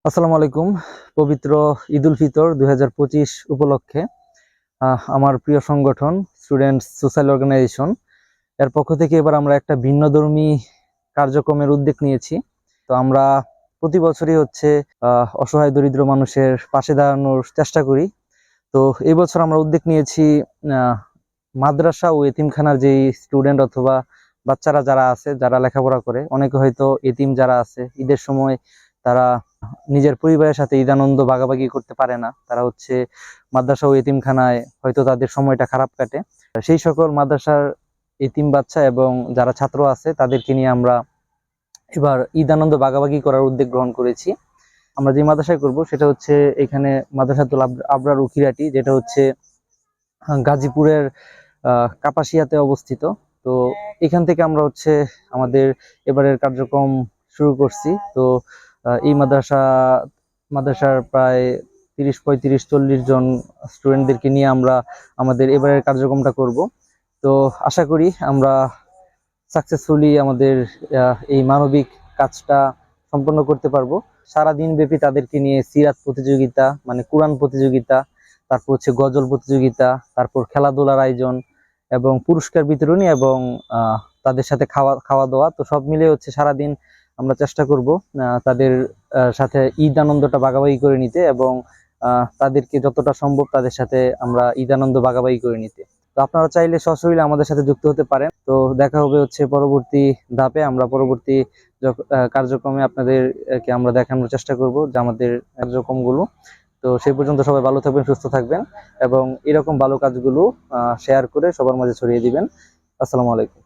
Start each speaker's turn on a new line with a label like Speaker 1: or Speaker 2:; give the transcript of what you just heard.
Speaker 1: আসসালামু আলাইকুম। পবিত্র ঈদ উল ফিতর 2025 উপলক্ষে আমার প্রিয় সংগঠন স্টুডেন্টস সোশ্যাল অর্গানাইজেশন এর পক্ষ থেকে এবার আমরা একটা ভিন্নধর্মী কার্যক্রমের উদ্যোগ নিয়েছি। তো আমরা প্রতি বছরই অসহায় দরিদ্র মানুষের পাশে দাঁড়ানোর চেষ্টা করি। তো এই বছর আমরা উদ্যোগ নিয়েছি মাদ্রাসা ও এতিমখানার যেই স্টুডেন্ট অথবা বাচ্চারা যারা আছে, যারা লেখাপড়া করে, অনেকে হয়তো এতিম যারা আছে, ঈদের সময় তারা নিজের পরিবারের সাথে ঈদ আনন্দ ভাগাভাগি করতে পারে না। তারা মাদ্রাসা ও এতিমখানায় হয়তো তাদের সময়টা খারাপ কাটে। সেই সকল মাদ্রাসার এতিম বাচ্চা এবং যারা ছাত্র আছে তাদেরকে নিয়ে আমরা এবার ঈদ আনন্দ ভাগাভাগি করার উদ্যোগ গ্রহণ করেছি। আমরা যে মাদ্রাসায় করব সেটা হচ্ছে এখানে মাদ্রাসাতুল আবরার উখিরাটি, যেটা গাজীপুরের কাপাসিয়াতে অবস্থিত। তো এখান থেকে আমরা আমাদের এবারের কার্যক্রম শুরু করছি। তো এই মাদ্রাসার প্রায় 30, 35, 40 জন স্টুডেন্টদেরকে নিয়ে আমরা আমাদের এবারের কার্যক্রমটা করব। তো আশা করি আমরা সাকসেসফুলি আমাদের এই মানবিক কাজটা সম্পন্ন করতে পারবো। সারাদিন ব্যাপী তাদেরকে নিয়ে সিরাত প্রতিযোগিতা, মানে কোরআন প্রতিযোগিতা, তারপর গজল প্রতিযোগিতা, তারপর খেলাধুলার আয়োজন এবং পুরস্কার বিতরণী এবং তাদের সাথে খাওয়া দাওয়া। তো সব মিলে সারাদিন আমরা চেষ্টা করব তাদের সাথে ঈদ আনন্দটা ভাগাভাগি করে নিতে এবং তাদেরকে যতটা সম্ভব তাদের সাথে আমরা ঈদ আনন্দ ভাগাভাগি করে নিতে। তো আপনারা চাইলে সশরীরে আমাদের সাথে যুক্ত হতে পারেন। তো দেখা হবে পরবর্তী ধাপে। আমরা পরবর্তী কার্যক্রমে আপনাদেরকে আমরা দেখানোর চেষ্টা করব যে আমাদের কার্যক্রমগুলো। তো সেই পর্যন্ত সবাই ভালো থাকবেন, সুস্থ থাকবেন এবং এরকম ভালো কাজগুলো শেয়ার করে সবার মাঝে ছড়িয়ে দিবেন। আসসালামু আলাইকুম।